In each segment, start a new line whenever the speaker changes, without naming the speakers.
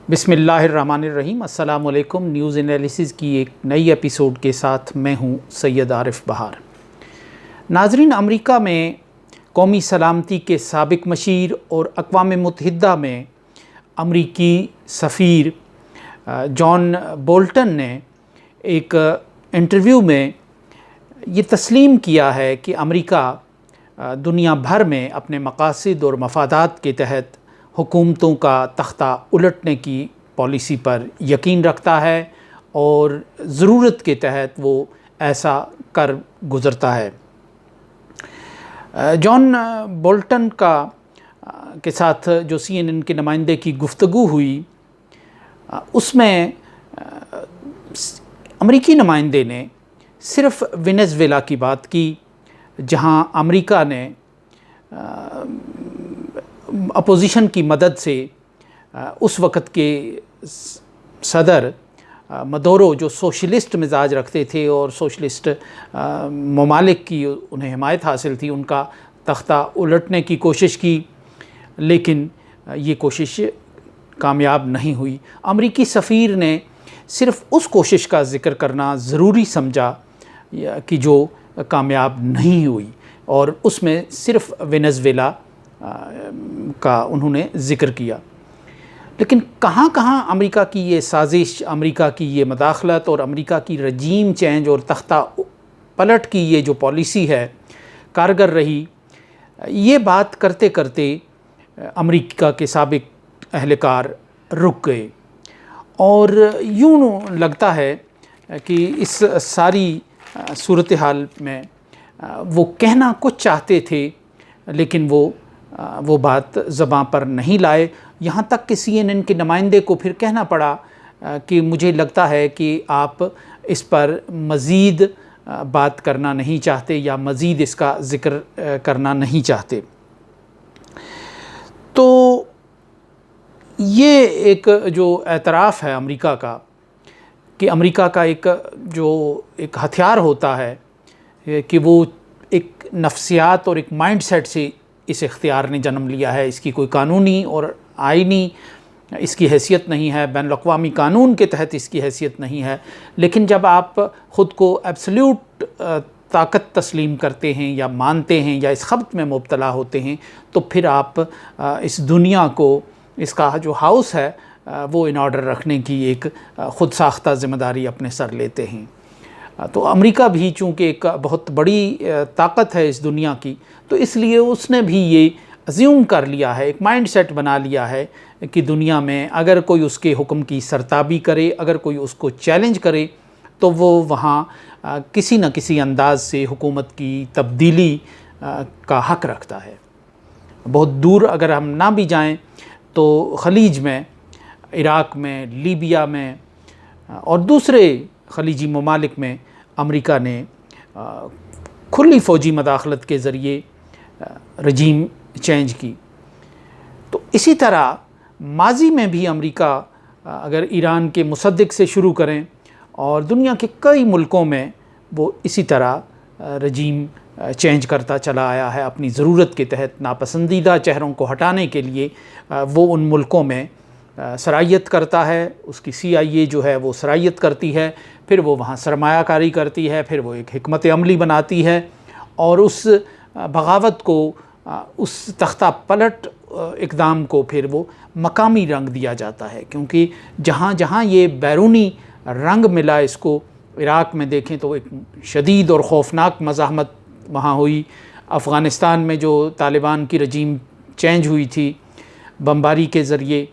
بسم اللہ الرحمن الرحیم۔ السلام علیکم۔ نیوز انالیسز کی ایک نئی ایپیسوڈ کے ساتھ میں ہوں سید عارف بہار۔ ناظرین، امریکہ میں قومی سلامتی کے سابق مشیر اور اقوام متحدہ میں امریکی سفیر جان بولٹن نے ایک انٹرویو میں یہ تسلیم کیا ہے کہ امریکہ دنیا بھر میں اپنے مقاصد اور مفادات کے تحت حکومتوں کا تختہ الٹنے کی پالیسی پر یقین رکھتا ہے اور ضرورت کے تحت وہ ایسا کر گزرتا ہے۔ جان بولٹن کے ساتھ جو CNN کے نمائندے کی گفتگو ہوئی، اس میں امریکی نمائندے نے صرف وینزویلا کی بات کی، جہاں امریکہ نے اپوزیشن کی مدد سے اس وقت کے صدر مدورو، جو سوشلسٹ مزاج رکھتے تھے اور سوشلسٹ ممالک کی انہیں حمایت حاصل تھی، ان کا تختہ الٹنے کی کوشش کی، لیکن یہ کوشش کامیاب نہیں ہوئی۔ امریکی سفیر نے صرف اس کوشش کا ذکر کرنا ضروری سمجھا کہ جو کامیاب نہیں ہوئی، اور اس میں صرف وینزویلا کا انہوں نے ذکر کیا۔ لیکن کہاں کہاں امریکہ کی یہ سازش، امریکہ کی یہ مداخلت اور امریکہ کی رجیم چینج اور تختہ پلٹ کی یہ جو پالیسی ہے کارگر رہی، یہ بات کرتے کرتے امریکہ کے سابق اہلکار رک گئے، اور یوں لگتا ہے کہ اس ساری صورتحال میں وہ کہنا کچھ چاہتے تھے، لیکن وہ بات زباں پر نہیں لائے، یہاں تک کہ CNN کے نمائندے کو پھر کہنا پڑا کہ مجھے لگتا ہے کہ آپ اس پر مزید بات کرنا نہیں چاہتے یا مزید اس کا ذکر کرنا نہیں چاہتے۔ تو یہ ایک جو اعتراف ہے امریکہ کا، کہ امریکہ کا ایک ہتھیار ہوتا ہے کہ وہ ایک نفسیات اور ایک مائنڈ سیٹ سے اس اختیار نے جنم لیا ہے، اس کی کوئی قانونی اور آئینی اس کی حیثیت نہیں ہے، بین الاقوامی قانون کے تحت اس کی حیثیت نہیں ہے، لیکن جب آپ خود کو ایبسلیوٹ طاقت تسلیم کرتے ہیں یا مانتے ہیں یا اس خبط میں مبتلا ہوتے ہیں، تو پھر آپ اس دنیا کو، اس کا جو ہاؤس ہے وہ ان آرڈر رکھنے کی ایک خود ساختہ ذمہ داری اپنے سر لیتے ہیں۔ تو امریکہ بھی چونکہ ایک بہت بڑی طاقت ہے اس دنیا کی، تو اس لیے اس نے بھی یہ ازیوم کر لیا ہے، ایک مائنڈ سیٹ بنا لیا ہے کہ دنیا میں اگر کوئی اس کے حکم کی سرتابی کرے، اگر کوئی اس کو چیلنج کرے، تو وہ وہاں کسی نہ کسی انداز سے حکومت کی تبدیلی کا حق رکھتا ہے۔ بہت دور اگر ہم نہ بھی جائیں تو خلیج میں، عراق میں، لیبیا میں اور دوسرے خلیجی ممالک میں امریکہ نے کھلی فوجی مداخلت کے ذریعے رجیم چینج کی۔ تو اسی طرح ماضی میں بھی امریکہ اگر ایران کے مصدق سے شروع کریں اور دنیا کے کئی ملکوں میں وہ اسی طرح رجیم چینج کرتا چلا آیا ہے، اپنی ضرورت کے تحت ناپسندیدہ چہروں کو ہٹانے کے لیے وہ ان ملکوں میں سرایت کرتا ہے، اس کی CIA جو ہے وہ سرایت کرتی ہے، پھر وہ وہاں سرمایہ کاری کرتی ہے، پھر وہ ایک حکمت عملی بناتی ہے، اور اس بغاوت کو، اس تختہ پلٹ اقدام کو پھر وہ مقامی رنگ دیا جاتا ہے، کیونکہ جہاں جہاں یہ بیرونی رنگ ملا اس کو، عراق میں دیکھیں تو ایک شدید اور خوفناک مزاحمت وہاں ہوئی، افغانستان میں جو طالبان کی رجیم چینج ہوئی تھی بمباری کے ذریعے،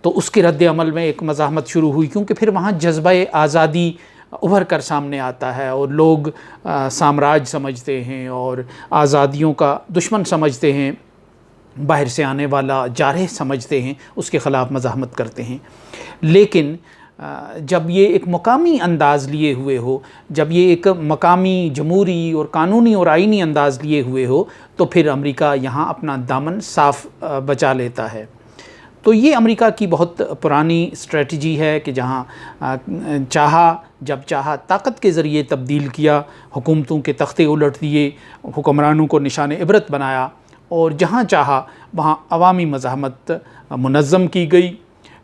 تو اس کے رد عمل میں ایک مزاحمت شروع ہوئی، کیونکہ پھر وہاں جذبہ آزادی ابھر کر سامنے آتا ہے اور لوگ سامراج سمجھتے ہیں اور آزادیوں کا دشمن سمجھتے ہیں، باہر سے آنے والا جارح سمجھتے ہیں، اس کے خلاف مزاحمت کرتے ہیں۔ لیکن جب یہ ایک مقامی انداز لیے ہوئے ہو، جب یہ ایک مقامی جمہوری اور قانونی اور آئینی انداز لیے ہوئے ہو، تو پھر امریکہ یہاں اپنا دامن صاف بچا لیتا ہے۔ تو یہ امریکہ کی بہت پرانی اسٹریٹجی ہے کہ جہاں جب چاہا طاقت کے ذریعے تبدیل کیا، حکومتوں کے تختے الٹ دیے، حکمرانوں کو نشان عبرت بنایا، اور جہاں چاہا وہاں عوامی مزاحمت منظم کی گئی،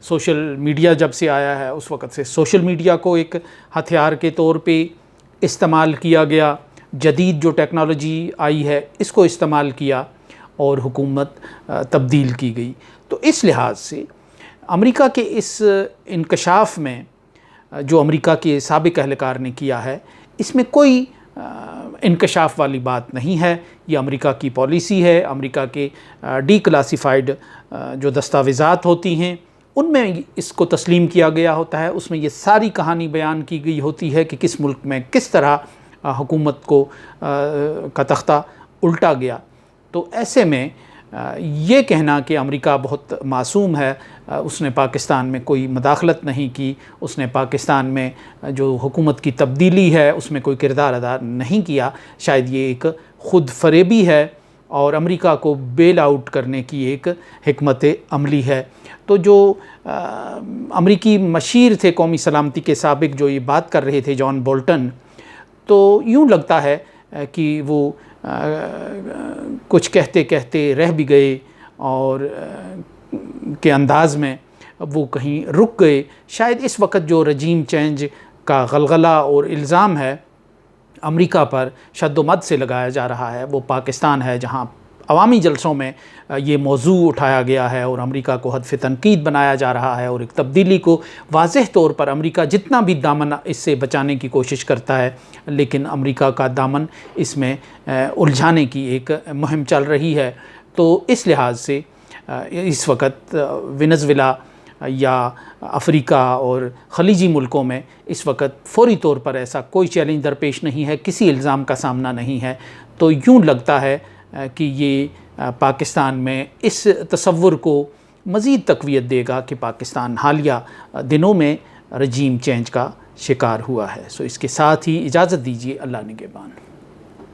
سوشل میڈیا جب سے آیا ہے اس وقت سے سوشل میڈیا کو ایک ہتھیار کے طور پہ استعمال کیا گیا، جدید جو ٹیکنالوجی آئی ہے اس کو استعمال کیا اور حکومت تبدیل کی گئی۔ تو اس لحاظ سے امریکہ کے اس انکشاف میں جو امریکہ کے سابق اہلکار نے کیا ہے اس میں کوئی انکشاف والی بات نہیں ہے، یہ امریکہ کی پالیسی ہے۔ امریکہ کے ڈی کلاسیفائڈ جو دستاویزات ہوتی ہیں ان میں اس کو تسلیم کیا گیا ہوتا ہے، اس میں یہ ساری کہانی بیان کی گئی ہوتی ہے کہ کس ملک میں کس طرح حکومت کو کا تختہ الٹا گیا۔ تو ایسے میں یہ کہنا کہ امریکہ بہت معصوم ہے، اس نے پاکستان میں کوئی مداخلت نہیں کی، اس نے پاکستان میں جو حکومت کی تبدیلی ہے اس میں کوئی کردار ادا نہیں کیا، شاید یہ ایک خود فریبی ہے اور امریکہ کو بیل آؤٹ کرنے کی ایک حکمت عملی ہے۔ تو جو امریکی مشیر تھے قومی سلامتی کے سابق جو یہ بات کر رہے تھے جان بولٹن، تو یوں لگتا ہے کہ وہ کچھ کہتے کہتے رہ بھی گئے اور کے انداز میں وہ کہیں رک گئے۔ شاید اس وقت جو رجیم چینج کا غلغلہ اور الزام ہے امریکہ پر شد و مد سے لگایا جا رہا ہے وہ پاکستان ہے، جہاں عوامی جلسوں میں یہ موضوع اٹھایا گیا ہے اور امریکہ کو ہدف تنقید بنایا جا رہا ہے، اور ایک تبدیلی کو واضح طور پر امریکہ جتنا بھی دامن اس سے بچانے کی کوشش کرتا ہے لیکن امریکہ کا دامن اس میں الجھانے کی ایک مہم چل رہی ہے۔ تو اس لحاظ سے اس وقت وینزویلا یا افریقہ اور خلیجی ملکوں میں اس وقت فوری طور پر ایسا کوئی چیلنج درپیش نہیں ہے، کسی الزام کا سامنا نہیں ہے۔ تو یوں لگتا ہے کہ یہ پاکستان میں اس تصور کو مزید تقویت دے گا کہ پاکستان حالیہ دنوں میں رجیم چینج کا شکار ہوا ہے۔ سو اس کے ساتھ ہی اجازت دیجیے، اللہ نگہبان۔